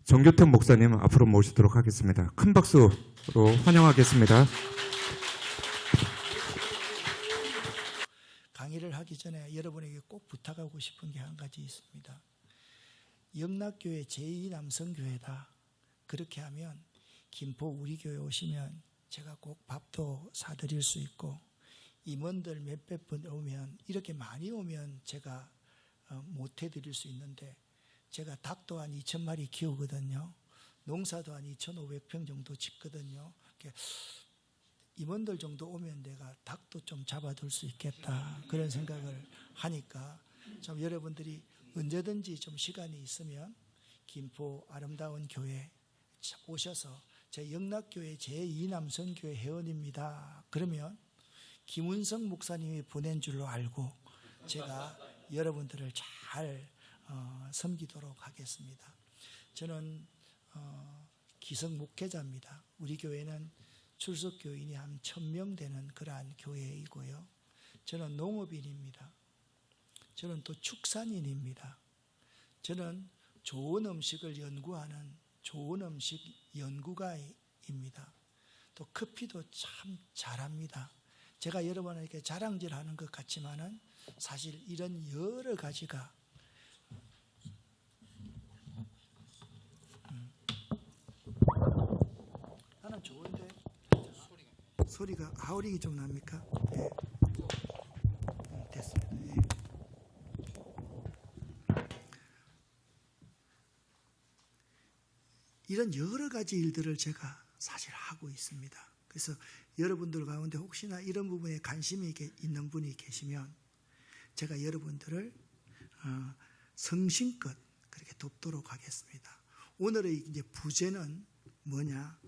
정교택 목사님 앞으로 모시도록 하겠습니다. 큰 박수로 환영하겠습니다. 강의를 하기 전에 여러분에게 꼭 부탁하고 싶은 게 한 가지 있습니다. 영락교회 제2남성교회다. 그렇게 하면 김포 우리 교회 오시면 제가 꼭 밥도 사드릴 수 있고, 임원들 몇백 분 오면, 이렇게 많이 오면 제가 못 해드릴 수 있는데, 제가 닭도 한 2,000마리 키우거든요. 농사도 한 2,500평 정도 짓거든요. 임원들 정도 오면 내가 닭도 좀 잡아둘 수 있겠다, 그런 생각을 하니까 좀 여러분들이 언제든지 좀 시간이 있으면 김포 아름다운 교회 오셔서 제 영락교회 제2남성교회 회원입니다. 그러면 김은성 목사님이 보낸 줄로 알고 제가 여러분들을 잘 섬기도록 하겠습니다. 저는 기성 목회자입니다. 우리 교회는 출석 교인이 한 1,000명 되는 그러한 교회이고요. 저는 농업인입니다. 저는 또 축산인입니다. 저는 좋은 음식을 연구하는 좋은 음식 연구가입니다. 또 커피도 참 잘합니다. 제가 여러분에게 자랑질하는 것 같지만은 사실 이런 여러 가지가 나는 좋은데 소리가 하우링이 좀 납니까? 네. 됐습니다. 네. 이런 여러 가지 일들을 제가 사실 하고 있습니다. 그래서 여러분들 가운데 혹시나 이런 부분에 관심이 있는 분이 계시면 제가 여러분들을 성심껏 그렇게 돕도록 하겠습니다. 오늘의 이제 부제는 뭐냐?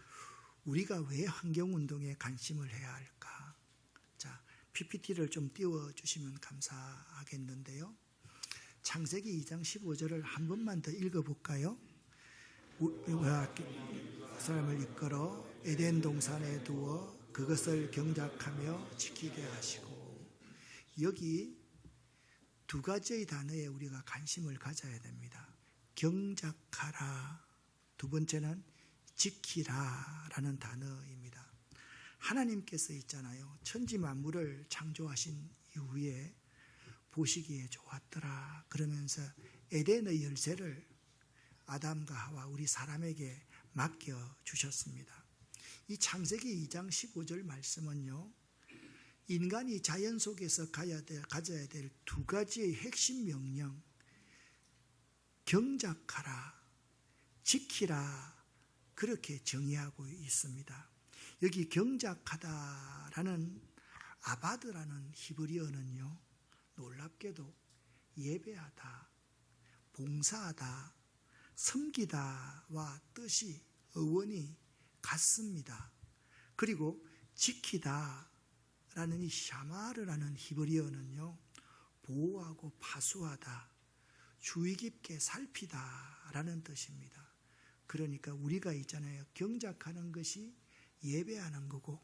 우리가 왜 환경운동에 관심을 해야 할까? 자, PPT를 좀 띄워주시면 감사하겠는데요. 창세기 2장 15절을 한 번만 더 읽어볼까요? 사람을 이끌어 에덴 동산에 두어 그것을 경작하며 지키게 하시고, 여기 두 가지의 단어에 우리가 관심을 가져야 됩니다. 경작하라, 두 번째는 지키라 라는 단어입니다. 하나님께서 있잖아요, 천지 만물을 창조하신 이후에 보시기에 좋았더라 그러면서 에덴의 열쇠를 아담과 하와 우리 사람에게 맡겨주셨습니다. 이 창세기 2장 15절 말씀은요, 인간이 자연 속에서 가져야 될 두 가지의 핵심 명령, 경작하라, 지키라, 그렇게 정의하고 있습니다. 여기 경작하다라는 아바드라는 히브리어는요, 놀랍게도 예배하다, 봉사하다, 섬기다와 뜻이 어원이 같습니다. 그리고 지키다라는 이 샤마르라는 히브리어는요, 보호하고 파수하다, 주의 깊게 살피다라는 뜻입니다. 그러니까 우리가 있잖아요, 경작하는 것이 예배하는 거고,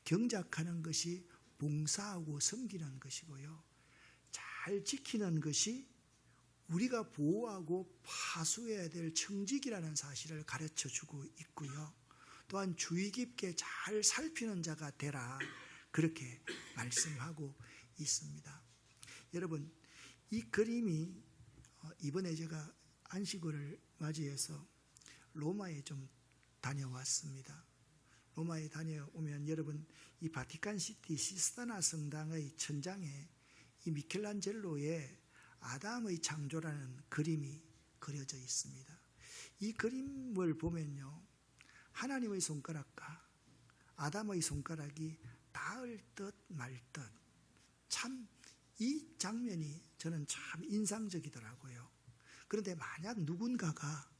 경작하는 것이 봉사하고 섬기는 것이고요, 잘 지키는 것이 우리가 보호하고 파수해야 될 청직이라는 사실을 가르쳐주고 있고요, 또한 주의 깊게 잘 살피는 자가 되라, 그렇게 말씀하고 있습니다. 여러분, 이 그림이 이번에 제가 안식일을 맞이해서 로마에 좀 다녀왔습니다. 로마에 다녀오면 여러분, 이 바티칸시티 시스타나 성당의 천장에 이 미켈란젤로의 아담의 창조라는 그림이 그려져 있습니다. 이 그림을 보면요, 하나님의 손가락과 아담의 손가락이 닿을 듯 말 듯, 참 이 장면이 저는 참 인상적이더라고요. 그런데 만약 누군가가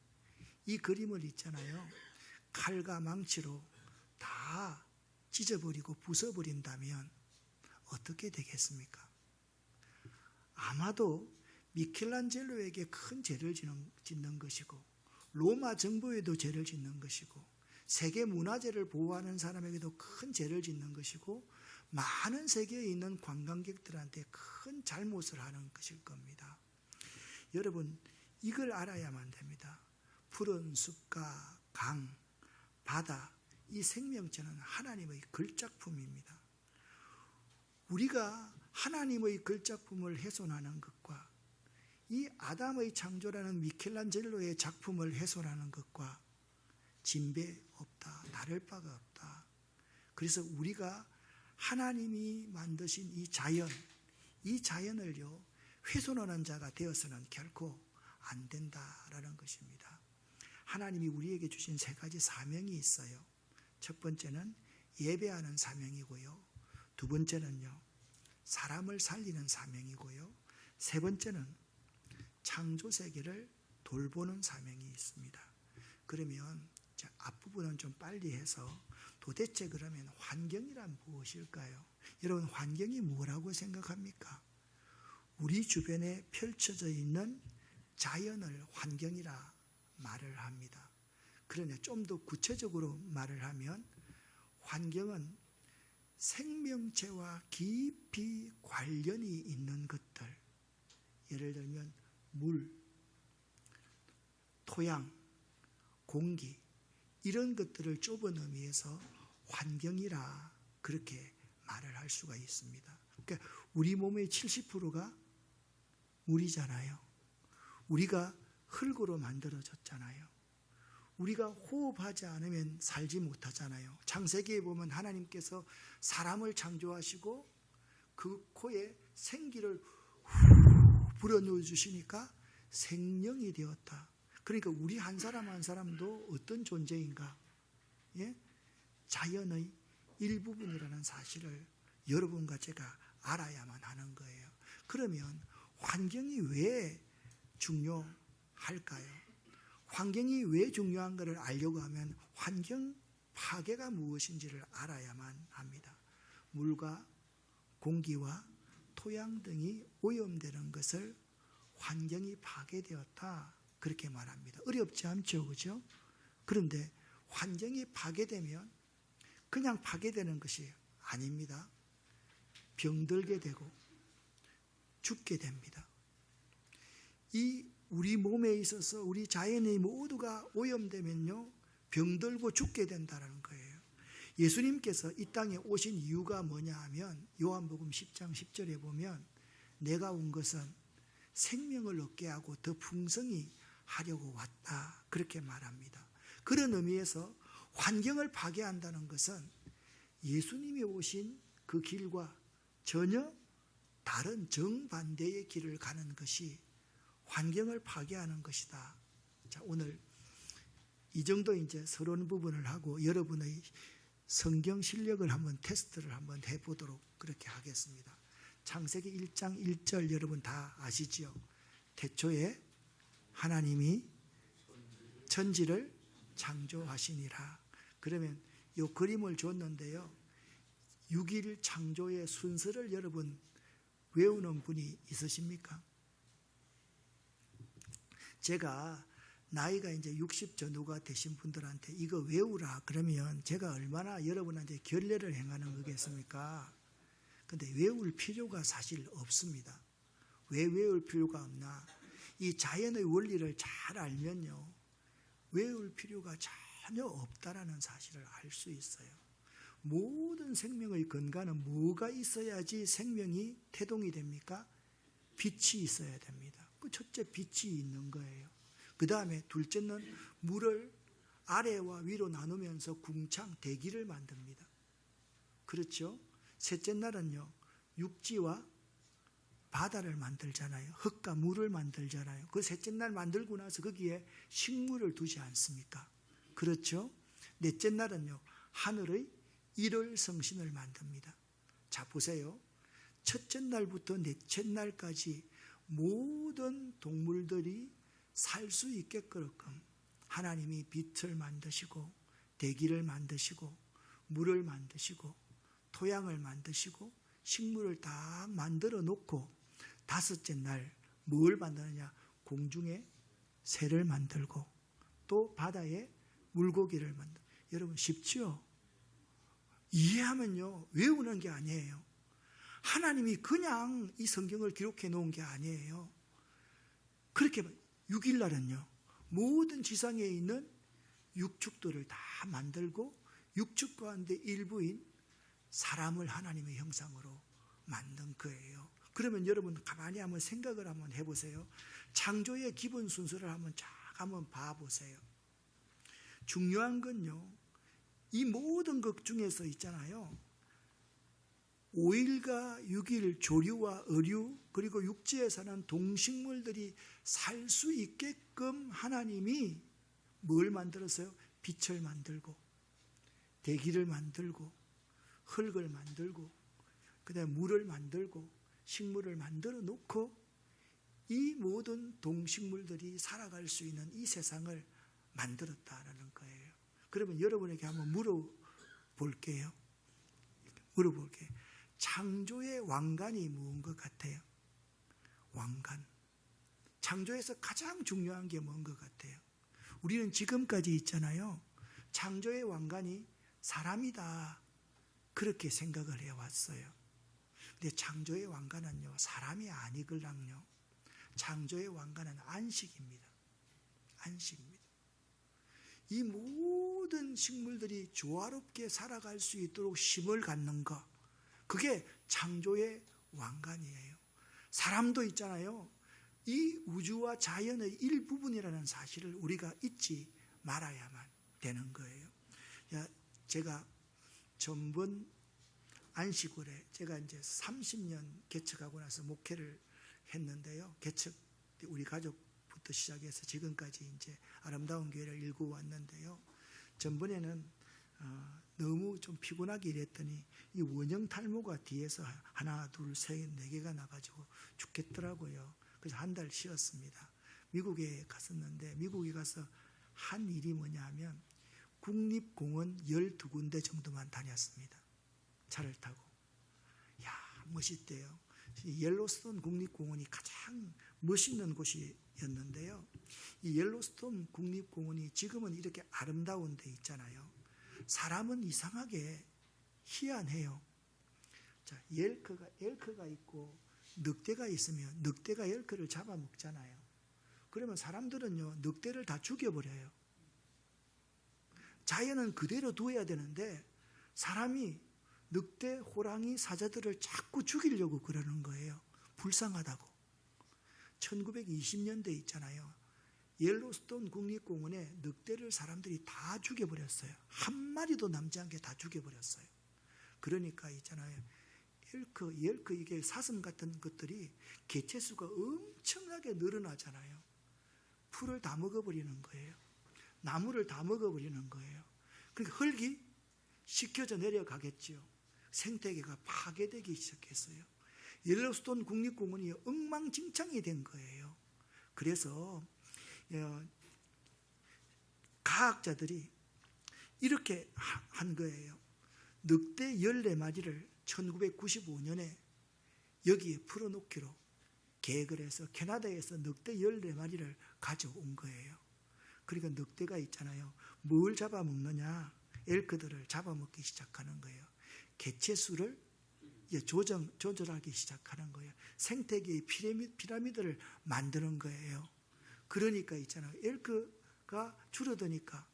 이 그림을 있잖아요, 칼과 망치로 다 찢어버리고 부숴버린다면 어떻게 되겠습니까? 아마도 미켈란젤로에게 큰 죄를 짓는 것이고, 로마 정부에도 죄를 짓는 것이고, 세계 문화재를 보호하는 사람에게도 큰 죄를 짓는 것이고, 많은 세계에 있는 관광객들한테 큰 잘못을 하는 것일 겁니다. 여러분, 이걸 알아야만 됩니다. 푸른 숲과 강, 바다, 이 생명체는 하나님의 걸작품입니다. 우리가 하나님의 걸작품을 훼손하는 것과 이 아담의 창조라는 미켈란젤로의 작품을 훼손하는 것과 진배 없다, 다를 바가 없다. 그래서 우리가 하나님이 만드신 이 자연을요 훼손하는 자가 되어서는 결코 안 된다라는 것입니다. 하나님이 우리에게 주신 세 가지 사명이 있어요. 첫 번째는 예배하는 사명이고요. 두 번째는요 사람을 살리는 사명이고요. 세 번째는 창조 세계를 돌보는 사명이 있습니다. 그러면 앞부분은 좀 빨리 해서 도대체 그러면 환경이란 무엇일까요? 여러분 환경이 뭐라고 생각합니까? 우리 주변에 펼쳐져 있는 자연을 환경이라 말을 합니다. 그러나 좀 더 구체적으로 말을 하면 환경은 생명체와 깊이 관련이 있는 것들, 예를 들면 물, 토양, 공기 이런 것들을 좁은 의미에서 환경이라 그렇게 말을 할 수가 있습니다. 그러니까 우리 몸의 70%가 물이잖아요. 우리가 흙으로 만들어졌잖아요. 우리가 호흡하지 않으면 살지 못하잖아요. 창세기에 보면 하나님께서 사람을 창조하시고 그 코에 생기를 불어넣어 주시니까 생명이 되었다. 그러니까 우리 한 사람 한 사람도 어떤 존재인가? 예? 자연의 일부분이라는 사실을 여러분과 제가 알아야만 하는 거예요. 그러면 환경이 왜 중요할까요? 환경이 왜 중요한가를 알려고 하면 환경 파괴가 무엇인지를 알아야만 합니다. 물과 공기와 토양 등이 오염되는 것을 환경이 파괴되었다 그렇게 말합니다. 어렵지 않죠, 그죠? 그런데 환경이 파괴되면 그냥 파괴되는 것이 아닙니다. 병들게 되고 죽게 됩니다. 이 우리 몸에 있어서 우리 자연의 모두가 오염되면요 병들고 죽게 된다는 거예요. 예수님께서 이 땅에 오신 이유가 뭐냐 하면 요한복음 10장 10절에 보면 내가 온 것은 생명을 얻게 하고 더 풍성히 하려고 왔다 그렇게 말합니다. 그런 의미에서 환경을 파괴한다는 것은 예수님이 오신 그 길과 전혀 다른 정반대의 길을 가는 것이 환경을 파괴하는 것이다. 자, 오늘 이 정도 이제 서론 부분을 하고 여러분의 성경 실력을 한번 테스트를 한번 해보도록 그렇게 하겠습니다. 창세기 1장 1절 여러분 다 아시죠? 태초에 하나님이 천지를 창조하시니라. 그러면 이 그림을 줬는데요. 6일 창조의 순서를 여러분 외우는 분이 있으십니까? 제가 나이가 이제 60 전후가 되신 분들한테 이거 외우라 그러면 제가 얼마나 여러분한테 결례를 행하는 거겠습니까? 근데 외울 필요가 사실 없습니다. 왜 외울 필요가 없나? 이 자연의 원리를 잘 알면요. 외울 필요가 전혀 없다라는 사실을 알 수 있어요. 모든 생명의 근간은 뭐가 있어야지 생명이 태동이 됩니까? 빛이 있어야 됩니다. 그 첫째 빛이 있는 거예요. 그 다음에 둘째는 물을 아래와 위로 나누면서 궁창 대기를 만듭니다. 그렇죠? 셋째 날은요 육지와 바다를 만들잖아요. 흙과 물을 만들잖아요. 그 셋째 날 만들고 나서 거기에 식물을 두지 않습니까? 그렇죠? 넷째 날은요 하늘의 일월 성신을 만듭니다. 자 보세요. 첫째 날부터 넷째 날까지 모든 동물들이 살 수 있게끔 하나님이 빛을 만드시고 대기를 만드시고 물을 만드시고 토양을 만드시고 식물을 다 만들어 놓고 다섯째 날 뭘 만드느냐? 공중에 새를 만들고 또 바다에 물고기를 만들고. 여러분 쉽죠? 이해하면요 외우는 게 아니에요. 하나님이 그냥 이 성경을 기록해 놓은 게 아니에요. 그렇게 6일 날은요 모든 지상에 있는 육축들을 다 만들고 육축 가운데 일부인 사람을 하나님의 형상으로 만든 거예요. 그러면 여러분 가만히 한번 생각을 한번 해보세요. 창조의 기본 순서를 한번 봐보세요. 중요한 건요, 이 모든 것 중에서 있잖아요, 5일과 6일 조류와 어류 그리고 육지에 사는 동식물들이 살 수 있게끔 하나님이 뭘 만들었어요? 빛을 만들고 대기를 만들고 흙을 만들고 그다음에 물을 만들고 식물을 만들어 놓고 이 모든 동식물들이 살아갈 수 있는 이 세상을 만들었다라는 거예요. 그러면 여러분에게 한번 물어볼게요. 창조의 왕관이 무슨 것 같아요? 왕관. 창조에서 가장 중요한 게 뭔 것 같아요? 우리는 지금까지 있잖아요, 창조의 왕관이 사람이다 그렇게 생각을 해왔어요. 근데 창조의 왕관은요, 사람이 아니걸랑요, 창조의 왕관은 안식입니다. 안식입니다. 이 모든 식물들이 조화롭게 살아갈 수 있도록 힘을 갖는 것, 그게 창조의 왕관이에요. 사람도 있잖아요, 이 우주와 자연의 일부분이라는 사실을 우리가 잊지 말아야만 되는 거예요. 제가 전번 안식월에 제가 이제 30년 개척하고 나서 목회를 했는데요. 개척 우리 가족부터 시작해서 지금까지 이제 아름다운 교회를 일구 왔는데요. 전번에는 너무 좀 피곤하게 일했더니 이 원형 탈모가 뒤에서 하나, 둘, 셋, 네 개가 나가지고 죽겠더라고요. 그래서 한 달 쉬었습니다. 미국에 갔었는데 미국에 가서 한 일이 뭐냐 하면 국립공원 12군데 정도만 다녔습니다. 차를 타고. 야, 멋있대요. 옐로스톤 국립공원이 가장 멋있는 곳이었는데요. 이 옐로스톤 국립공원이 지금은 이렇게 아름다운 데 있잖아요. 사람은 이상하게 희한해요. 자, 엘크가 있고 늑대가 있으면 늑대가 엘크를 잡아먹잖아요. 그러면 사람들은요, 늑대를 다 죽여버려요. 자연은 그대로 두어야 되는데 사람이 늑대, 호랑이, 사자들을 자꾸 죽이려고 그러는 거예요. 불쌍하다고. 1920년대 있잖아요. 옐로스톤 국립공원에 늑대를 사람들이 다 죽여버렸어요. 한 마리도 남지 않게 다 죽여버렸어요. 그러니까 있잖아요, 엘크 이게 사슴 같은 것들이 개체수가 엄청나게 늘어나잖아요. 풀을 다 먹어버리는 거예요. 나무를 다 먹어버리는 거예요. 그러니까 흙이 씻겨져 내려가겠지요. 생태계가 파괴되기 시작했어요. 옐로스톤 국립공원이 엉망진창이 된 거예요. 그래서 과학자들이 이렇게 한 거예요. 늑대 14마리를 1995년에 여기에 풀어놓기로 계획을 해서 캐나다에서 늑대 14마리를 가져온 거예요. 그러니까 늑대가 있잖아요, 뭘 잡아먹느냐, 엘크들을 잡아먹기 시작하는 거예요. 개체수를 조절하기 시작하는 거예요. 생태계의 피라미드를 만드는 거예요. 그러니까 있잖아요, 엘크가 줄어드니까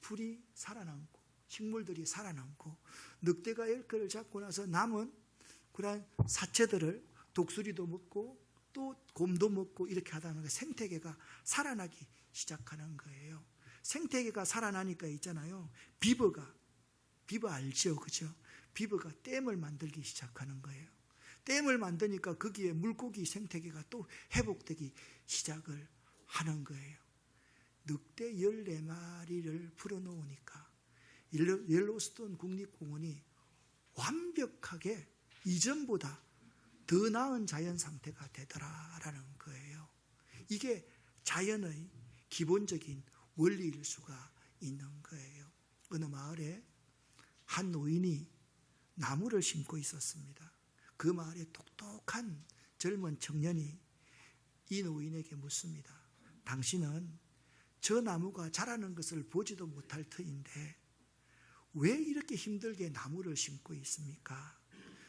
풀이 살아남고 식물들이 살아남고, 늑대가 엘크를 잡고 나서 남은 그런 사체들을 독수리도 먹고 또 곰도 먹고 이렇게 하다 보니까 생태계가 살아나기 시작하는 거예요. 생태계가 살아나니까 있잖아요, 비버 알죠, 그죠? 비버가 댐을 만들기 시작하는 거예요. 댐을 만드니까 거기에 물고기 생태계가 또 회복되기 시작을 하는 거예요. 늑대 14마리를 풀어놓으니까 옐로스톤 국립공원이 완벽하게 이전보다 더 나은 자연 상태가 되더라라는 거예요. 이게 자연의 기본적인 원리일 수가 있는 거예요. 어느 마을에 한 노인이 나무를 심고 있었습니다. 그 마을에 똑똑한 젊은 청년이 이 노인에게 묻습니다. 당신은 저 나무가 자라는 것을 보지도 못할 터인데 왜 이렇게 힘들게 나무를 심고 있습니까?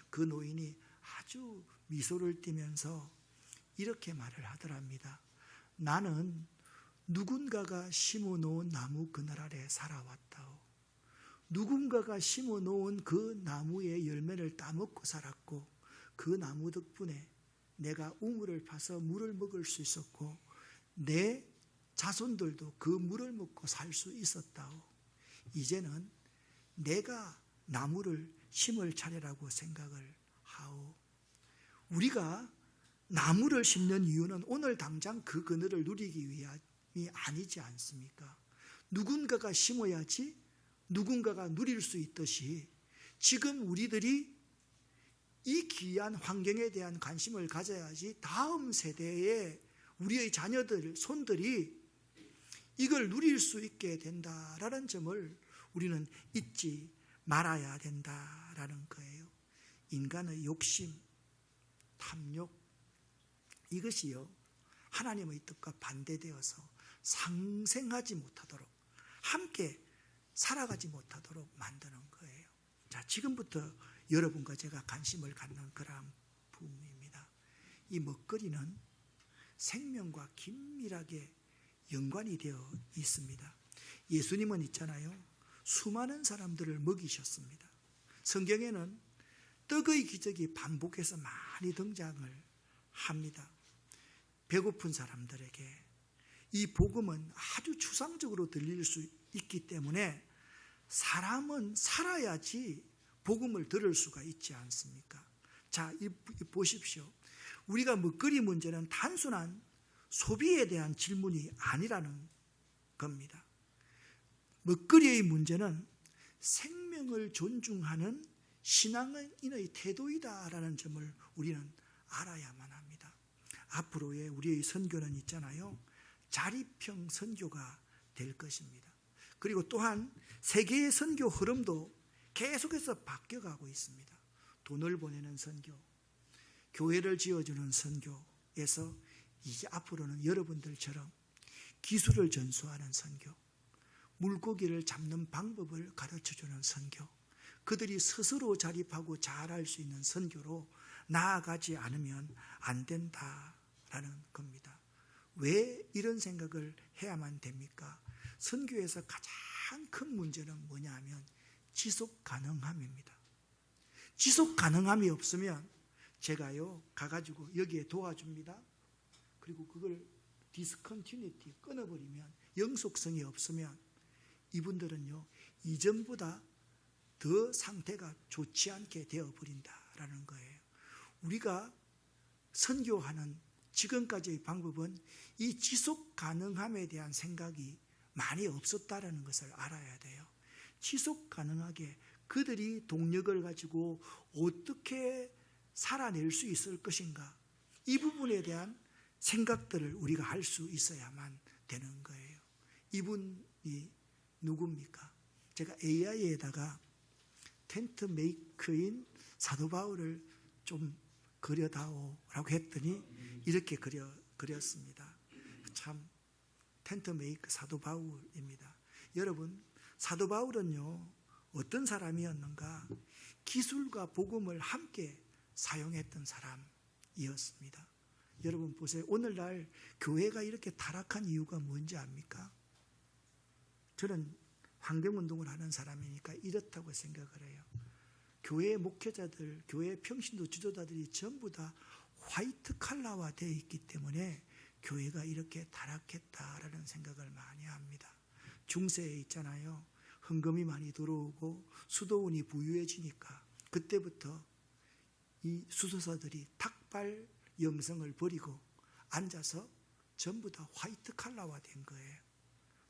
그 노인이 아주 미소를 띠면서 이렇게 말을 하더랍니다. 나는 누군가가 심어놓은 나무 그늘 아래 살아왔다오. 누군가가 심어놓은 그 나무의 열매를 따먹고 살았고, 그 나무 덕분에 내가 우물을 파서 물을 먹을 수 있었고, 내 자손들도 그 물을 먹고 살 수 있었다오. 이제는 내가 나무를 심을 차례라고 생각을 하오. 우리가 나무를 심는 이유는 오늘 당장 그 그늘을 누리기 위함이 아니지 않습니까? 누군가가 심어야지 누군가가 누릴 수 있듯이 지금 우리들이 이 귀한 환경에 대한 관심을 가져야지 다음 세대의 우리의 자녀들, 손들이 이걸 누릴 수 있게 된다라는 점을 우리는 잊지 말아야 된다라는 거예요. 인간의 욕심, 탐욕, 이것이요, 하나님의 뜻과 반대되어서 상생하지 못하도록, 함께 살아가지 못하도록 만드는 거예요. 자, 지금부터 여러분과 제가 관심을 갖는 그러한 부분입니다. 이 먹거리는 생명과 긴밀하게 연관이 되어 있습니다. 예수님은 있잖아요, 수많은 사람들을 먹이셨습니다. 성경에는 떡의 기적이 반복해서 많이 등장을 합니다. 배고픈 사람들에게 이 복음은 아주 추상적으로 들릴 수 있기 때문에 사람은 살아야지 복음을 들을 수가 있지 않습니까? 자, 보십시오. 우리가 먹거리 문제는 단순한 소비에 대한 질문이 아니라는 겁니다. 먹거리의 문제는 생명을 존중하는 신앙인의 태도이다라는 점을 우리는 알아야만 합니다. 앞으로의 우리의 선교는 있잖아요, 자립형 선교가 될 것입니다. 그리고 또한 세계의 선교 흐름도 계속해서 바뀌어가고 있습니다. 돈을 보내는 선교, 교회를 지어주는 선교에서 이제 앞으로는 여러분들처럼 기술을 전수하는 선교, 물고기를 잡는 방법을 가르쳐주는 선교, 그들이 스스로 자립하고 잘할 수 있는 선교로 나아가지 않으면 안 된다라는 겁니다. 왜 이런 생각을 해야만 됩니까? 선교에서 가장 큰 문제는 뭐냐 하면 지속 가능함입니다. 지속 가능함이 없으면 제가요 가가지고 여기에 도와줍니다. 그리고 그걸 디스컨티뉴티 끊어버리면, 영속성이 없으면 이분들은요 이전보다 더 상태가 좋지 않게 되어버린다라는 거예요. 우리가 선교하는 지금까지의 방법은 이 지속 가능함에 대한 생각이 많이 없었다라는 것을 알아야 돼요. 지속 가능하게 그들이 동력을 가지고 어떻게 살아낼 수 있을 것인가, 이 부분에 대한 생각들을 우리가 할 수 있어야만 되는 거예요. 이분이 누굽니까? 제가 AI에다가 텐트 메이커인 사도 바울을 좀 그려다오라고 했더니 이렇게 그렸습니다. 참 텐트 메이커 사도 바울입니다. 여러분, 사도 바울은요 어떤 사람이었는가? 기술과 복음을 함께 사용했던 사람이었습니다. 여러분 보세요. 오늘날 교회가 이렇게 타락한 이유가 뭔지 압니까? 저는 환경운동을 하는 사람이니까 이렇다고 생각을 해요. 교회 목회자들, 교회 평신도 지도자들이 전부 다 화이트 칼라화 되어 있기 때문에 교회가 이렇게 타락했다라는 생각을 많이 합니다. 중세에 있잖아요, 헌금이 많이 들어오고 수도원이 부유해지니까 그때부터 이 수도사들이 탁발 영성을 버리고 앉아서 전부 다 화이트 칼라화 된 거예요.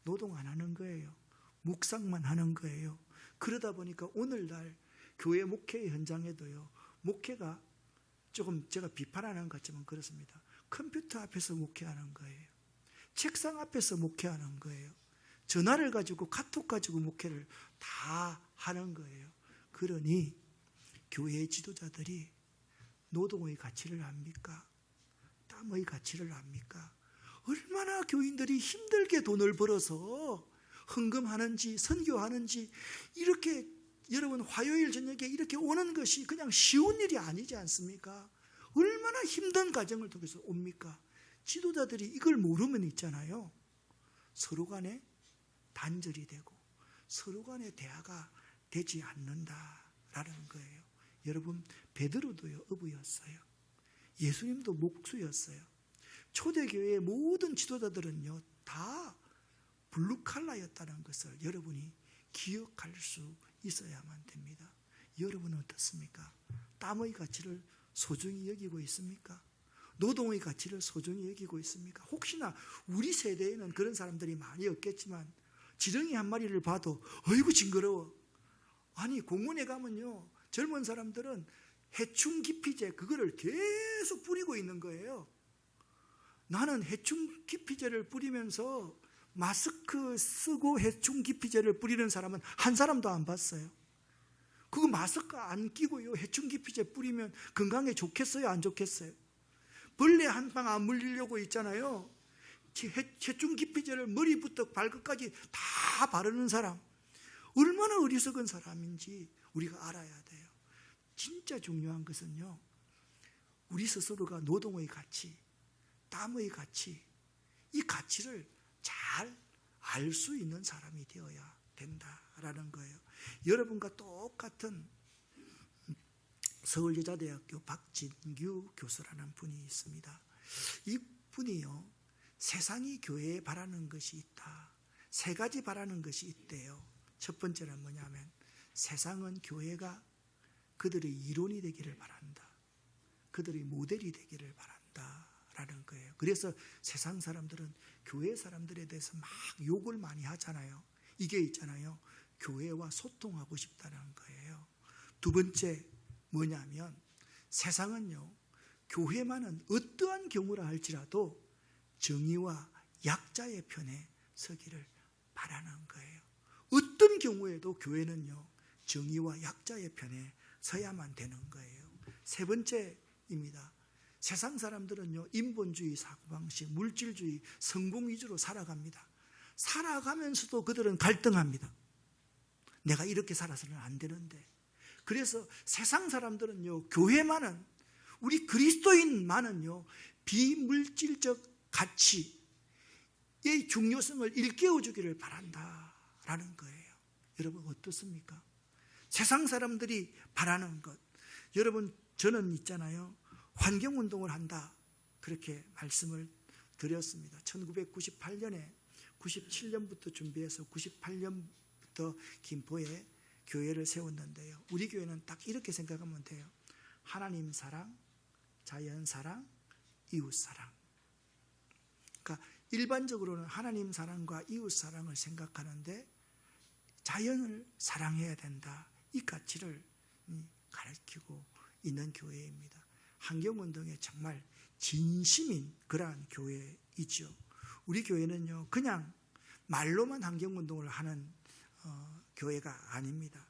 노동 안 하는 거예요. 묵상만 하는 거예요. 그러다 보니까 오늘날 교회 목회 현장에도요, 목회가 조금 제가 비판하는 것 같지만 그렇습니다. 컴퓨터 앞에서 목회하는 거예요. 책상 앞에서 목회하는 거예요. 전화를 가지고 카톡 가지고 목회를 다 하는 거예요. 그러니 교회 지도자들이 노동의 가치를 압니까? 땀의 가치를 압니까? 얼마나 교인들이 힘들게 돈을 벌어서 헌금하는지 선교하는지, 이렇게 여러분 화요일 저녁에 이렇게 오는 것이 그냥 쉬운 일이 아니지 않습니까? 얼마나 힘든 과정을 통해서 옵니까? 지도자들이 이걸 모르면 있잖아요, 서로 간에 단절이 되고 서로 간에 대화가 되지 않는다라는 거예요. 여러분, 베드로도요 어부였어요. 예수님도 목수였어요. 초대교회의 모든 지도자들은요 다 블루칼라였다는 것을 여러분이 기억할 수 있어야만 됩니다. 여러분은 어떻습니까? 땀의 가치를 소중히 여기고 있습니까? 노동의 가치를 소중히 여기고 있습니까? 혹시나 우리 세대에는 그런 사람들이 많이 없겠지만 지렁이 한 마리를 봐도 어이구 징그러워. 아니 공원에 가면요 젊은 사람들은 해충 기피제 그거를 계속 뿌리고 있는 거예요. 나는 해충 기피제를 뿌리면서 마스크 쓰고 해충 기피제를 뿌리는 사람은 한 사람도 안 봤어요. 그거 마스크 안 끼고요 해충 기피제 뿌리면 건강에 좋겠어요 안 좋겠어요? 벌레 한 방 안 물리려고 있잖아요. 해충 기피제를 머리부터 발끝까지 다 바르는 사람 얼마나 어리석은 사람인지 우리가 알아야 돼요. 진짜 중요한 것은요 우리 스스로가 노동의 가치, 땀의 가치, 이 가치를 잘 알 수 있는 사람이 되어야 된다라는 거예요. 여러분과 똑같은 서울여자대학교 박진규 교수라는 분이 있습니다. 이 분이요 세상이 교회에 바라는 것이 있다. 세 가지 바라는 것이 있대요. 첫 번째는 뭐냐면 세상은 교회가 그들의 이론이 되기를 바란다. 그들의 모델이 되기를 바란다 라는 거예요. 그래서 세상 사람들은 교회 사람들에 대해서 막 욕을 많이 하잖아요. 이게 있잖아요. 교회와 소통하고 싶다는 거예요. 두 번째 뭐냐면 세상은요 교회만은 어떠한 경우라 할지라도 정의와 약자의 편에 서기를 바라는 거예요. 어떤 경우에도 교회는요 정의와 약자의 편에 서야만 되는 거예요. 세 번째입니다. 세상 사람들은요 인본주의 사고방식, 물질주의, 성공 위주로 살아갑니다. 살아가면서도 그들은 갈등합니다. 내가 이렇게 살아서는 안 되는데. 그래서 세상 사람들은요 교회만은, 우리 그리스도인만은요 비물질적 가치의 중요성을 일깨워 주기를 바란다라는 거예요. 여러분 어떻습니까? 세상 사람들이 바라는 것. 여러분 저는 있잖아요 환경운동을 한다 그렇게 말씀을 드렸습니다. 1998년에 97년부터 준비해서 98년부터 김포에 교회를 세웠는데요. 우리 교회는 딱 이렇게 생각하면 돼요. 하나님 사랑, 자연 사랑, 이웃 사랑. 그러니까 일반적으로는 하나님 사랑과 이웃 사랑을 생각하는데 자연을 사랑해야 된다. 이 가치를 가르치고 있는 교회입니다. 환경운동에 정말 진심인 그러한 교회이죠. 우리 교회는요 그냥 말로만 환경운동을 하는 교회가 아닙니다.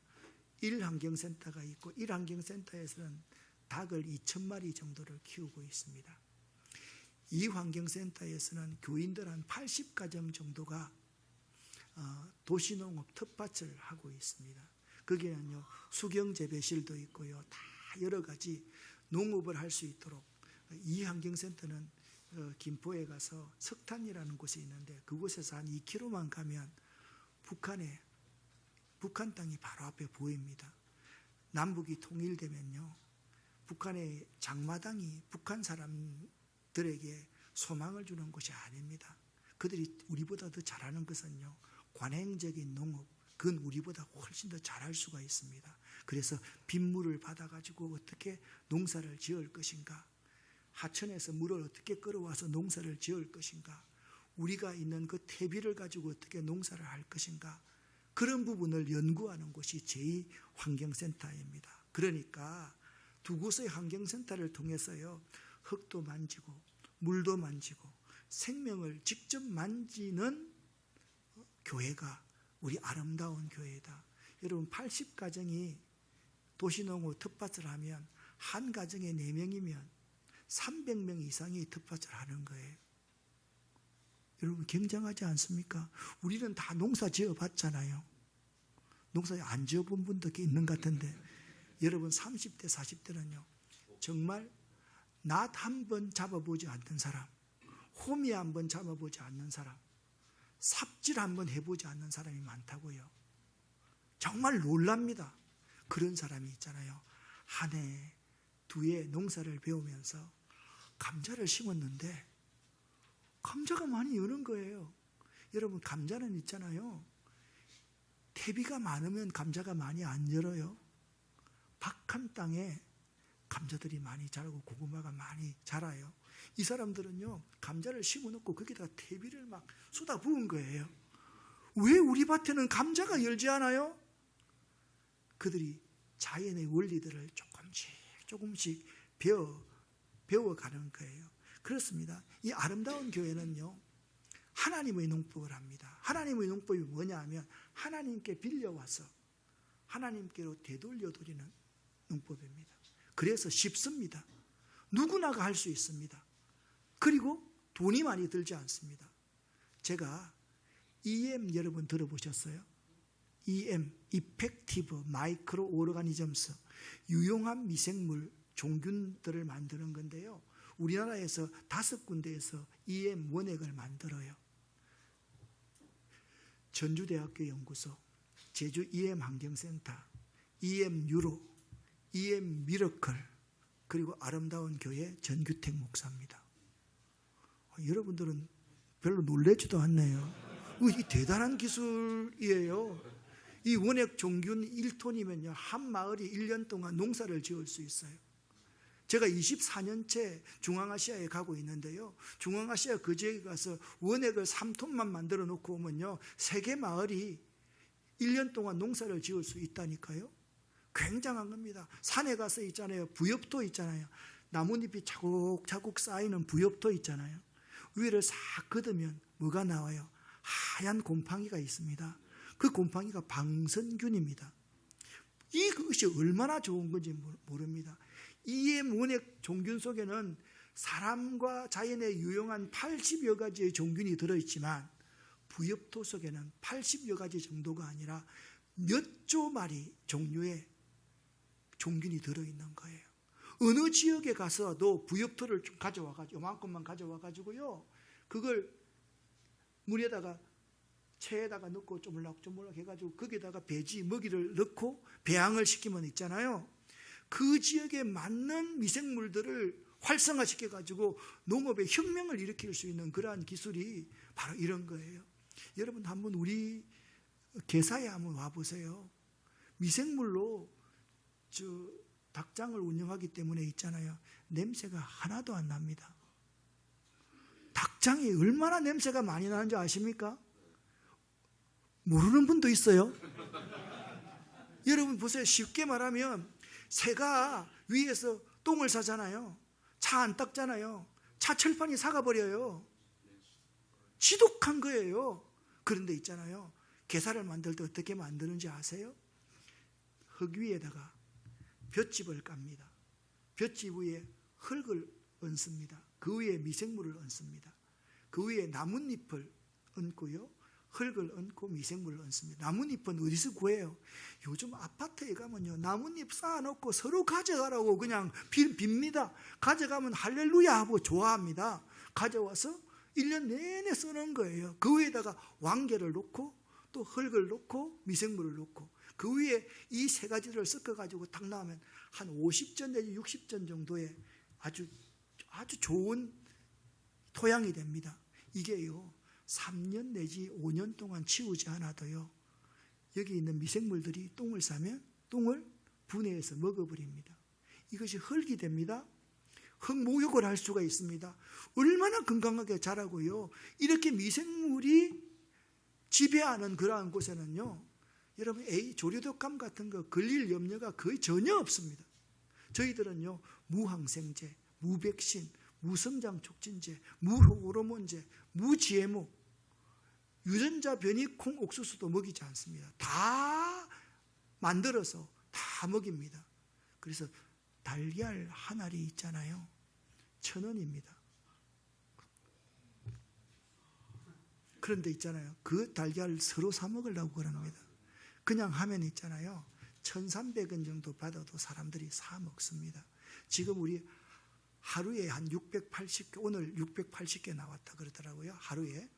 1환경센터가 있고 1환경센터에서는 닭을 2,000마리 정도를 키우고 있습니다. 이 환경센터에서는 교인들 한 80가정 정도가 도시농업 텃밭을 하고 있습니다. 거기에는요 수경재배실도 있고요 다 여러 가지 농업을 할 수 있도록. 이 환경센터는 김포에 가서 석탄이라는 곳이 있는데 그곳에서 한 2km만 가면 북한 땅이 바로 앞에 보입니다. 남북이 통일되면요 북한의 장마당이 북한 사람들에게 소망을 주는 것이 아닙니다. 그들이 우리보다 더 잘하는 것은요 관행적인 농업, 그건 우리보다 훨씬 더 잘할 수가 있습니다. 그래서 빗물을 받아가지고 어떻게 농사를 지을 것인가, 하천에서 물을 어떻게 끌어와서 농사를 지을 것인가, 우리가 있는 그 퇴비를 가지고 어떻게 농사를 할 것인가, 그런 부분을 연구하는 곳이 제2환경센터입니다. 그러니까 두 곳의 환경센터를 통해서요 흙도 만지고 물도 만지고 생명을 직접 만지는 교회가 우리 아름다운 교회다. 여러분 80가정이 도시농업 텃밭을 하면 한 가정에 4명이면 300명 이상이 텃밭을 하는 거예요. 여러분 굉장하지 않습니까? 우리는 다 농사 지어봤잖아요. 농사 안 지어본 분도 있는 것 같은데 여러분 30대 40대는요 정말 낫 한 번 잡아보지 않는 사람, 호미 한 번 잡아보지 않는 사람, 삽질 한번 해보지 않는 사람이 많다고요. 정말 놀랍니다. 그런 사람이 있잖아요. 한 해, 두 해 농사를 배우면서 감자를 심었는데 감자가 많이 여는 거예요. 여러분, 감자는 있잖아요. 태비가 많으면 감자가 많이 안 열어요. 박한 땅에 감자들이 많이 자라고 고구마가 많이 자라요. 이 사람들은요, 감자를 심어놓고 거기다가 태비를 막 쏟아 부은 거예요. 왜 우리 밭에는 감자가 열지 않아요? 그들이 자연의 원리들을 조금씩 배워가는 거예요. 그렇습니다. 이 아름다운 교회는요, 하나님의 농법을 합니다. 하나님의 농법이 뭐냐 하면 하나님께 빌려와서 하나님께로 되돌려 드리는 농법입니다. 그래서 쉽습니다. 누구나가 할 수 있습니다. 그리고 돈이 많이 들지 않습니다. 제가 EM 여러분 들어보셨어요? EM, Effective Microorganisms, 유용한 미생물 종균들을 만드는 건데요. 우리나라에서 5군데에서 EM 원액을 만들어요. 전주대학교 연구소, 제주 EM 환경센터, EM 유로, EM 미러클, 그리고 아름다운 교회 전규택 목사입니다. 여러분들은 별로 놀라지도 않네요. 이 대단한 기술이에요. 이 원액 종균 1톤이면요, 한 마을이 1년 동안 농사를 지을 수 있어요. 제가 24년째 중앙아시아에 가고 있는데요, 중앙아시아 그 지역에 가서 원액을 3톤만 만들어 놓고 오면요, 세계 마을이 1년 동안 농사를 지을 수 있다니까요. 굉장한 겁니다. 산에 가서 있잖아요, 부엽토 있잖아요. 나뭇잎이 차곡차곡 쌓이는 부엽토 있잖아요. 위를 싹 걷으면 뭐가 나와요? 하얀 곰팡이가 있습니다. 그 곰팡이가 방선균입니다. 이것이 얼마나 좋은 건지 모릅니다. EM 원액 종균 속에는 사람과 자연에 유용한 80여 가지의 종균이 들어있지만 부엽토 속에는 80여 가지 정도가 아니라 몇 조 마리 종류의 종균이 들어있는 거예요. 어느 지역에 가서도 부엽토를 좀 가져와가지고, 요만큼만 가져와가지고요, 그걸 물에다가 체에다가 넣고 쪼물락쪼물락 해가지고 거기다가 배지, 먹이를 넣고 배양을 시키면 있잖아요. 그 지역에 맞는 미생물들을 활성화시켜가지고 농업에 혁명을 일으킬 수 있는 그러한 기술이 바로 이런 거예요. 여러분, 한번 우리 개사에 한번 와보세요. 미생물로 닭장을 운영하기 때문에 있잖아요, 냄새가 하나도 안 납니다. 닭장이 얼마나 냄새가 많이 나는지 아십니까? 모르는 분도 있어요. 여러분 보세요. 쉽게 말하면 새가 위에서 똥을 싸잖아요. 차 안 닦잖아요. 차 철판이 사가버려요. 지독한 거예요. 그런데 있잖아요, 게살을 만들 때 어떻게 만드는지 아세요? 흙 위에다가 볏짚을 깝니다. 볏짚 위에 흙을 얹습니다. 그 위에 미생물을 얹습니다. 그 위에 나뭇잎을 얹고요, 흙을 얹고 미생물을 얹습니다. 나뭇잎은 어디서 구해요? 요즘 아파트에 가면요, 나뭇잎 쌓아놓고 서로 가져가라고 그냥 빕니다. 가져가면 할렐루야 하고 좋아합니다. 가져와서 1년 내내 쓰는 거예요. 그 위에다가 왕개를 놓고 또 흙을 놓고 미생물을 놓고 그 위에 이 세 가지를 섞어가지고 딱 나오면 한 50전 내지 60전 정도의 아주 좋은 토양이 됩니다. 이게요, 3년 내지 5년 동안 치우지 않아도요, 여기 있는 미생물들이 똥을 싸면 똥을 분해해서 먹어버립니다. 이것이 흙이 됩니다. 흙 목욕을 할 수가 있습니다. 얼마나 건강하게 자라고요. 이렇게 미생물이 지배하는 그러한 곳에는요, 여러분 조류독감 같은 거 걸릴 염려가 거의 전혀 없습니다. 저희들은요, 무항생제, 무백신, 무성장 촉진제, 무호르몬제, 무GMO, 유전자 변이 콩 옥수수도 먹이지 않습니다. 다 만들어서 다 먹입니다. 그래서 달걀 한 알이 있잖아요, 1,000원입니다. 그런데 있잖아요, 그 달걀 서로 사 먹으려고 그럽니다. 그냥 하면 있잖아요, 1,300원 정도 받아도 사람들이 사 먹습니다. 지금 우리 하루에 한 680개, 오늘 680개 나왔다 그러더라고요. 하루에.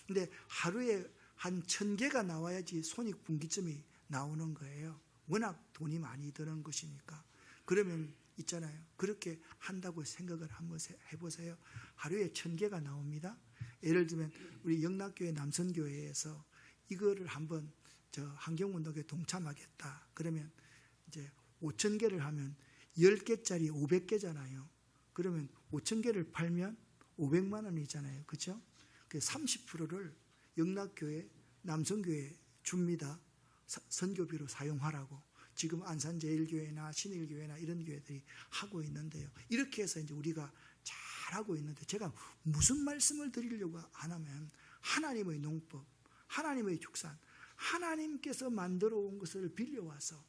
근데 하루에 한 1000개가 나와야지 손익분기점이 나오는 거예요. 워낙 돈이 많이 드는 것이니까. 그러면 있잖아요. 그렇게 한다고 생각을 한번 해보세요. 하루에 1000개가 나옵니다. 예를 들면 우리 영락교회 남선교회에서 이거를 한번 환경운동에 동참하겠다. 그러면 이제 5000개를 하면 10개짜리 500개잖아요. 그러면 5000개를 팔면 500만 원이잖아요. 그렇죠? 그 30%를 영락교회 남선교회에 줍니다. 선교비로 사용하라고. 지금 안산제일교회나 신일교회나 이런 교회들이 하고 있는데요. 이렇게 해서 이제 우리가 잘하고 있는데, 제가 무슨 말씀을 드리려고 하냐면, 하나님의 농법, 하나님의 축산, 하나님께서 만들어 온 것을 빌려와서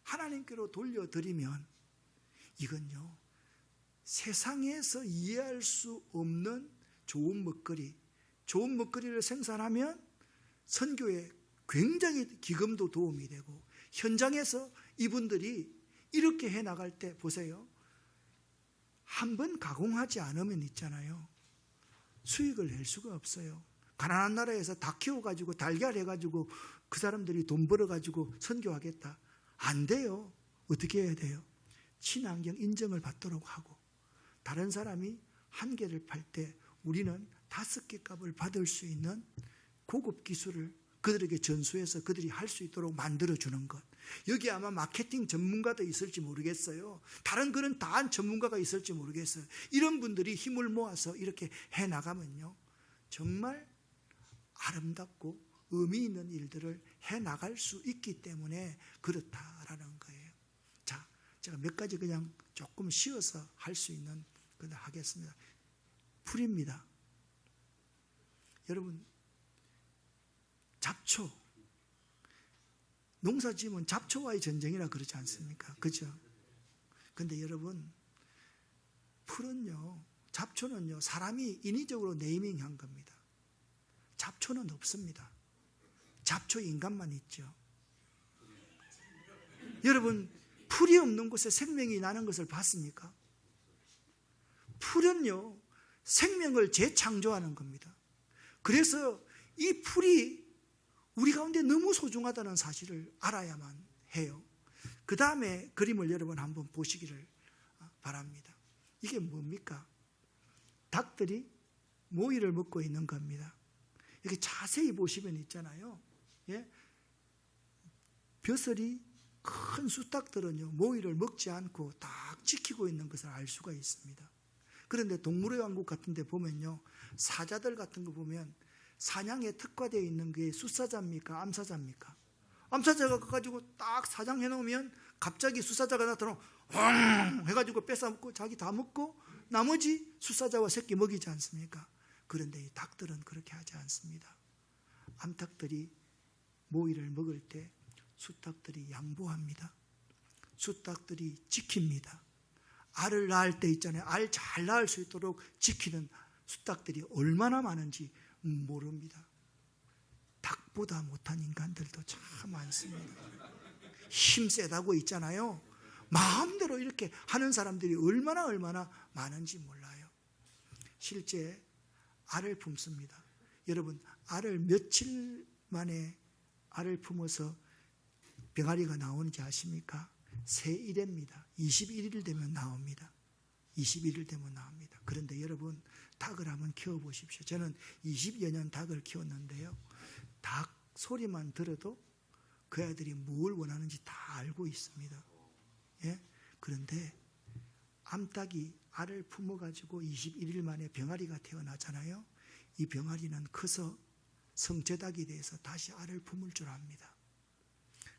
하나님께로 돌려드리면 이건요, 세상에서 이해할 수 없는 좋은 먹거리를 생산하면 선교에 굉장히 기금도 도움이 되고, 현장에서 이분들이 이렇게 해나갈 때 보세요. 한번 가공하지 않으면 있잖아요, 수익을 낼 수가 없어요. 가난한 나라에서 닭 키워가지고 달걀 해가지고 그 사람들이 돈 벌어가지고 선교하겠다, 안 돼요. 어떻게 해야 돼요? 친환경 인정을 받도록 하고, 다른 사람이 1개를 팔 때 우리는 5개 값을 받을 수 있는 고급 기술을 그들에게 전수해서 그들이 할 수 있도록 만들어주는 것. 여기 아마 마케팅 전문가도 있을지 모르겠어요. 다른 그런 다한 전문가가 있을지 모르겠어요. 이런 분들이 힘을 모아서 이렇게 해나가면요, 정말 아름답고 의미 있는 일들을 해나갈 수 있기 때문에 그렇다라는 거예요. 자, 제가 몇 가지 그냥 조금 쉬어서 할 수 있는 걸 하겠습니다. 풀입니다. 여러분, 잡초, 농사 지으면 잡초와의 전쟁이라 그러지 않습니까? 그죠? 근데 여러분, 풀은요, 잡초는요, 사람이 인위적으로 네이밍한 겁니다. 잡초는 없습니다. 잡초 인간만 있죠. 여러분, 풀이 없는 곳에 생명이 나는 것을 봤습니까? 풀은요, 생명을 재창조하는 겁니다. 그래서 이 풀이 우리 가운데 너무 소중하다는 사실을 알아야만 해요. 그 다음에 그림을 여러분 한번 보시기를 바랍니다. 이게 뭡니까? 닭들이 모이를 먹고 있는 겁니다. 이렇게 자세히 보시면 있잖아요. 예? 벼슬이 큰 수탉들은요, 모이를 먹지 않고 딱 지키고 있는 것을 알 수가 있습니다. 그런데 동물의 왕국 같은 데 보면요, 사자들 같은 거 보면 사냥에 특화되어 있는 게 숫사자입니까? 암사자입니까? 암사자가 가지고 딱 사냥해 놓으면 갑자기 숫사자가 나타나면 황 해가지고 뺏어먹고 자기 다 먹고 나머지 숫사자와 새끼 먹이지 않습니까? 그런데 이 닭들은 그렇게 하지 않습니다. 암탉들이 모이를 먹을 때 숫닭들이 양보합니다. 숫닭들이 지킵니다. 알을 낳을 때 있잖아요. 알 잘 낳을 수 있도록 지키는 숫닭들이 얼마나 많은지 모릅니다. 닭보다 못한 인간들도 참 많습니다. 힘 세다고 있잖아요. 마음대로 이렇게 하는 사람들이 얼마나 많은지 몰라요. 실제 알을 품습니다. 여러분, 알을 며칠 만에 알을 품어서 병아리가 나오는지 아십니까? 새1회입니다. 21일 되면 나옵니다. 21일 되면 나옵니다. 그런데 여러분, 닭을 한번 키워보십시오. 저는 20여 년 닭을 키웠는데요, 닭 소리만 들어도 그 아이들이 뭘 원하는지 다 알고 있습니다. 예? 그런데 암탉이 알을 품어가지고 21일 만에 병아리가 태어나잖아요. 이 병아리는 커서 성체닭이 돼서 다시 알을 품을 줄 압니다.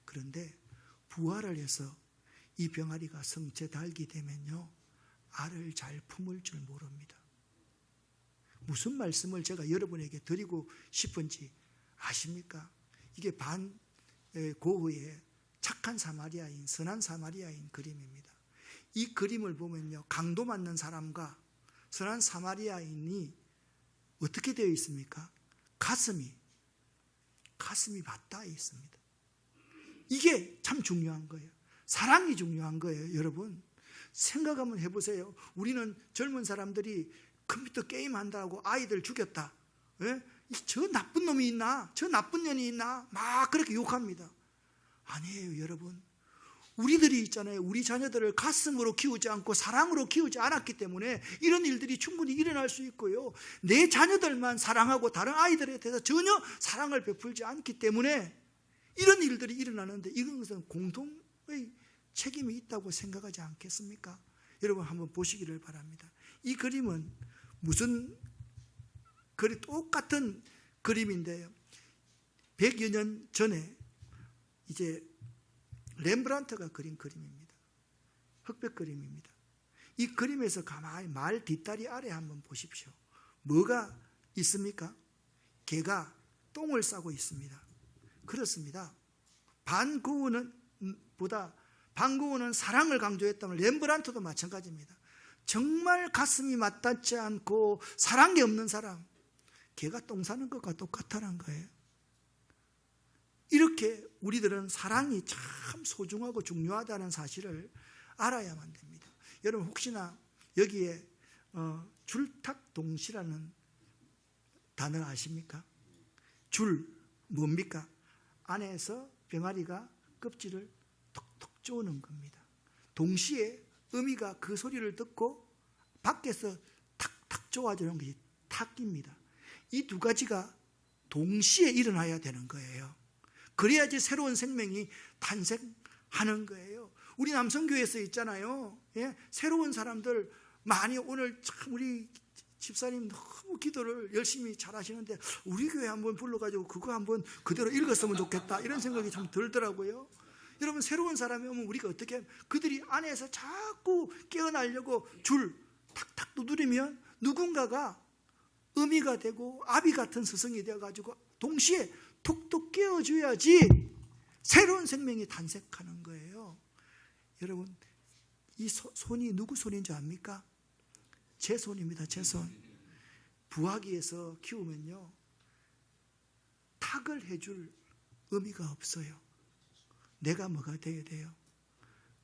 그런데 부화를 해서 이 병아리가 성체닭이 되면요, 알을 잘 품을 줄 모릅니다. 무슨 말씀을 제가 여러분에게 드리고 싶은지 아십니까? 이게 반고흐의 착한 사마리아인, 선한 사마리아인 그림입니다. 이 그림을 보면요, 강도 맞는 사람과 선한 사마리아인이 어떻게 되어 있습니까? 가슴이 맞닿아 있습니다. 이게 참 중요한 거예요. 사랑이 중요한 거예요. 여러분, 생각 한번 해보세요. 우리는 젊은 사람들이 컴퓨터 게임 한다고 아이들 죽였다, 예? 저 나쁜 놈이 있나? 저 나쁜 년이 있나? 막 그렇게 욕합니다. 아니에요, 여러분. 우리들이 있잖아요. 우리 자녀들을 가슴으로 키우지 않고 사랑으로 키우지 않았기 때문에 이런 일들이 충분히 일어날 수 있고요. 내 자녀들만 사랑하고 다른 아이들에 대해서 전혀 사랑을 베풀지 않기 때문에 이런 일들이 일어나는데 이것은 공동의 책임이 있다고 생각하지 않겠습니까? 여러분 한번 보시기를 바랍니다. 이 그림은 무슨 똑같은 그림인데요. 100여 년 전에 이제 렘브란트가 그린 그림입니다. 흑백 그림입니다. 이 그림에서 가만히 말 뒷다리 아래 한번 보십시오. 뭐가 있습니까? 개가 똥을 싸고 있습니다. 그렇습니다. 반고흐는 사랑을 강조했다면 렘브란트도 마찬가지입니다. 정말 가슴이 맞닿지 않고 사랑이 없는 사람, 개가 똥 싸는 것과 똑같다는 거예요. 이렇게 우리들은 사랑이 참 소중하고 중요하다는 사실을 알아야만 됩니다. 여러분 혹시나 여기에 줄탁동시라는 단어 아십니까? 줄 뭡니까? 안에서 병아리가 껍질을 톡톡 쪼는 겁니다. 동시에 어미가 그 소리를 듣고 밖에서 탁탁 쪼아주는 것이 탁입니다. 이 두 가지가 동시에 일어나야 되는 거예요. 그래야지 새로운 생명이 탄생하는 거예요. 우리 남성교회에서 있잖아요. 예? 새로운 사람들 많이 오늘 참 우리 집사님 너무 기도를 열심히 잘 하시는데 우리 교회 한번 불러가지고 그거 한번 그대로 읽었으면 좋겠다 이런 생각이 참 들더라고요. 여러분 새로운 사람이 오면 우리가 어떻게 하면 그들이 안에서 자꾸 깨어나려고 줄 탁탁 두드리면 누군가가 어미가 되고 아비 같은 스승이 되어가지고 동시에 툭툭 깨워줘야지 새로운 생명이 탄생하는 거예요. 여러분 이 손이 누구 손인지 압니까? 제 손입니다. 제 손. 부화기에서 키우면요 탁을 해줄 어미가 없어요. 내가 뭐가 되어야 돼요?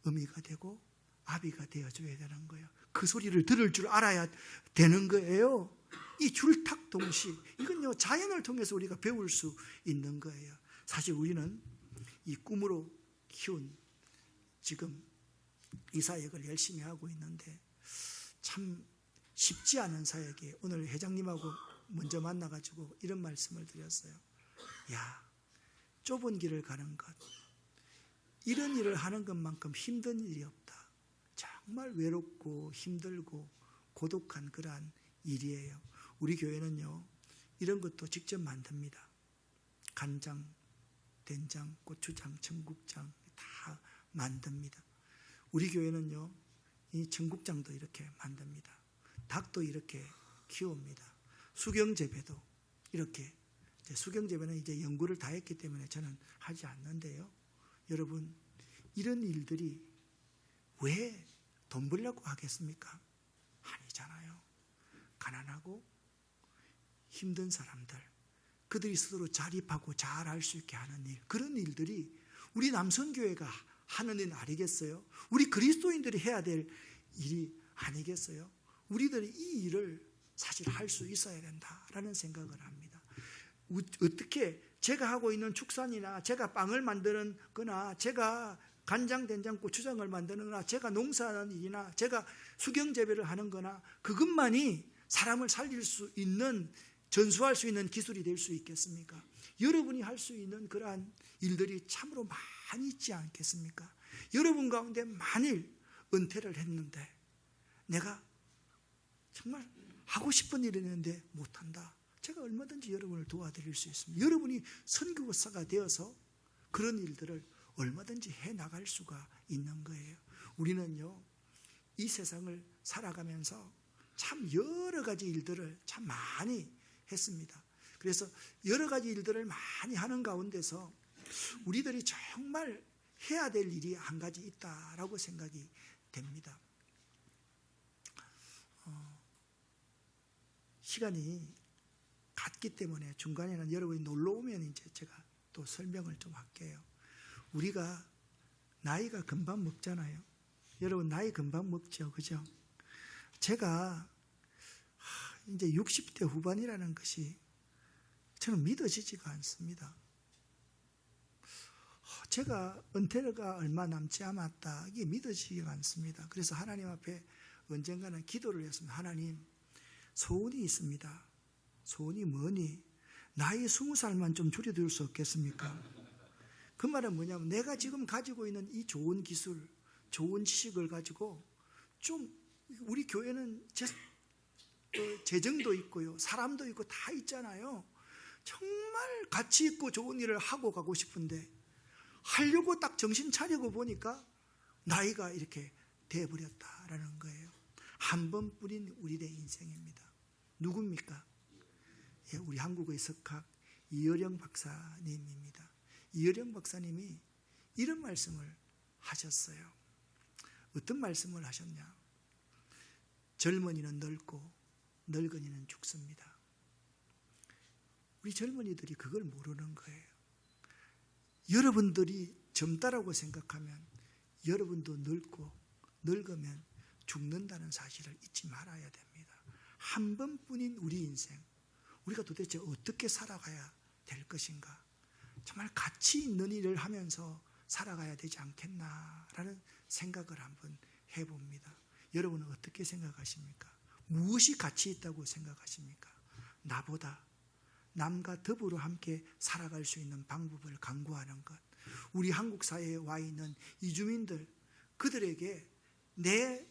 어미가 되고 아비가 되어줘야 되는 거예요. 그 소리를 들을 줄 알아야 되는 거예요. 이 줄탁동시 이건요 자연을 통해서 우리가 배울 수 있는 거예요. 사실 우리는 이 꿈으로 키운 지금 이 사역을 열심히 하고 있는데 참 쉽지 않은 사역이에요. 오늘 회장님하고 먼저 만나가지고 이런 말씀을 드렸어요. 야, 좁은 길을 가는 것 이런 일을 하는 것만큼 힘든 일이 없다. 정말 외롭고 힘들고 고독한 그러한 일이에요. 우리 교회는요 이런 것도 직접 만듭니다. 간장, 된장, 고추장, 청국장 다 만듭니다. 우리 교회는요 이 청국장도 이렇게 만듭니다. 닭도 이렇게 키웁니다. 수경재배도 이렇게 수경재배는 이제 연구를 다 했기 때문에 저는 하지 않는데요. 여러분 이런 일들이 왜 돈 벌려고 하겠습니까? 아니잖아요. 가난하고 힘든 사람들 그들이 스스로 자립하고 잘할 수 있게 하는 일 그런 일들이 우리 남성교회가 하는 일 아니겠어요? 우리 그리스도인들이 해야 될 일이 아니겠어요? 우리들이 이 일을 사실 할 수 있어야 된다라는 생각을 합니다. 어떻게 제가 하고 있는 축산이나 제가 빵을 만드는 거나 제가 간장, 된장, 고추장을 만드는 거나 제가 농사하는 일이나 제가 수경재배를 하는 거나 그것만이 사람을 살릴 수 있는 전수할 수 있는 기술이 될 수 있겠습니까? 여러분이 할 수 있는 그러한 일들이 참으로 많이 있지 않겠습니까? 여러분 가운데 만일 은퇴를 했는데 내가 정말 하고 싶은 일이 있는데 못한다. 제가 얼마든지 여러분을 도와드릴 수 있습니다. 여러분이 선교사가 되어서 그런 일들을 얼마든지 해나갈 수가 있는 거예요. 우리는요 이 세상을 살아가면서 참 여러 가지 일들을 참 많이 했습니다. 그래서 여러 가지 일들을 많이 하는 가운데서 우리들이 정말 해야 될 일이 한 가지 있다라고 생각이 됩니다. 시간이 갔기 때문에 중간에는 여러분이 놀러 오면 이제 제가 또 설명을 좀 할게요. 우리가 나이가 금방 먹잖아요. 여러분 나이 금방 먹죠, 그죠? 제가 이제 60대 후반이라는 것이 저는 믿어지지가 않습니다. 제가 은퇴가 얼마 남지 않았다, 이게 믿어지지가 않습니다. 그래서 하나님 앞에 언젠가는 기도를 했습니다. 하나님, 소원이 있습니다. 소원이 뭐니? 나이 20살만 좀 줄여둘 수 없겠습니까? 그 말은 뭐냐면 내가 지금 가지고 있는 이 좋은 기술, 좋은 지식을 가지고 좀 우리 교회는 재정도 있고요, 사람도 있고 다 있잖아요. 정말 가치 있고 좋은 일을 하고 가고 싶은데 하려고 딱 정신 차리고 보니까 나이가 이렇게 돼버렸다라는 거예요. 한 번뿐인 우리의 인생입니다. 누굽니까? 예, 우리 한국의 석학 이어령 박사님입니다. 이어령 박사님이 이런 말씀을 하셨어요. 어떤 말씀을 하셨냐? 젊은이는 늙고 늙은이는 죽습니다. 우리 젊은이들이 그걸 모르는 거예요. 여러분들이 젊다라고 생각하면 여러분도 늙고 늙으면 죽는다는 사실을 잊지 말아야 됩니다. 한 번뿐인 우리 인생, 우리가 도대체 어떻게 살아가야 될 것인가? 정말 가치 있는 일을 하면서 살아가야 되지 않겠나라는 생각을 한번 해봅니다. 여러분은 어떻게 생각하십니까? 무엇이 가치 있다고 생각하십니까? 나보다 남과 더불어 함께 살아갈 수 있는 방법을 강구하는 것. 우리 한국 사회에 와 있는 이주민들, 그들에게 내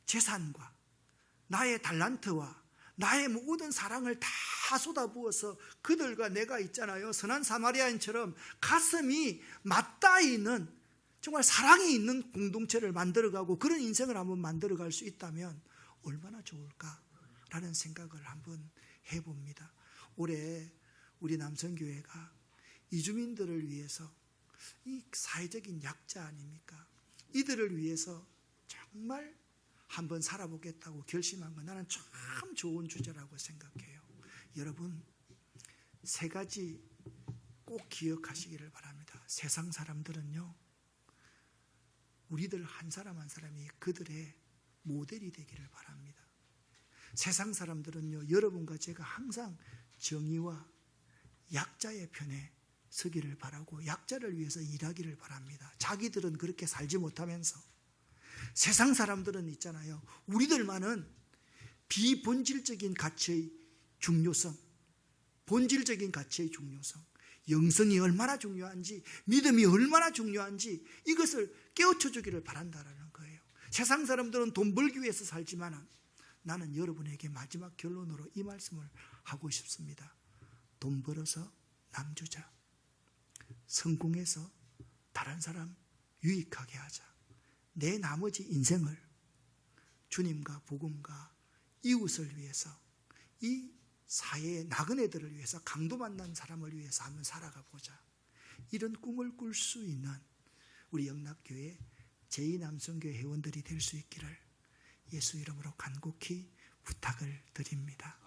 재산과 나의 달란트와 나의 모든 사랑을 다 쏟아부어서 그들과 내가 있잖아요, 선한 사마리아인처럼 가슴이 맞닿아 있는 정말 사랑이 있는 공동체를 만들어가고 그런 인생을 한번 만들어갈 수 있다면 얼마나 좋을까라는 생각을 한번 해봅니다. 올해 우리 남성교회가 이주민들을 위해서, 이 사회적인 약자 아닙니까? 이들을 위해서 정말 한번 살아보겠다고 결심한 건 나는 참 좋은 주제라고 생각해요. 여러분, 세 가지 꼭 기억하시기를 바랍니다. 세상 사람들은요, 우리들 한 사람 한 사람이 그들의 모델이 되기를 바랍니다. 세상 사람들은요, 여러분과 제가 항상 정의와 약자의 편에 서기를 바라고 약자를 위해서 일하기를 바랍니다. 자기들은 그렇게 살지 못하면서. 세상 사람들은 있잖아요, 우리들만은 비본질적인 가치의 중요성, 본질적인 가치의 중요성, 영성이 얼마나 중요한지, 믿음이 얼마나 중요한지 이것을 깨우쳐 주기를 바란다라는 거예요. 세상 사람들은 돈 벌기 위해서 살지만 나는 여러분에게 마지막 결론으로 이 말씀을 하고 싶습니다. 돈 벌어서 남 주자. 성공해서 다른 사람 유익하게 하자. 내 나머지 인생을 주님과 복음과 이웃을 위해서, 이 사회의 나그네들을 위해서, 강도 만난 사람을 위해서 한번 살아가 보자. 이런 꿈을 꿀 수 있는 우리 영락교회 제2남성교회 회원들이 될 수 있기를 예수 이름으로 간곡히 부탁을 드립니다.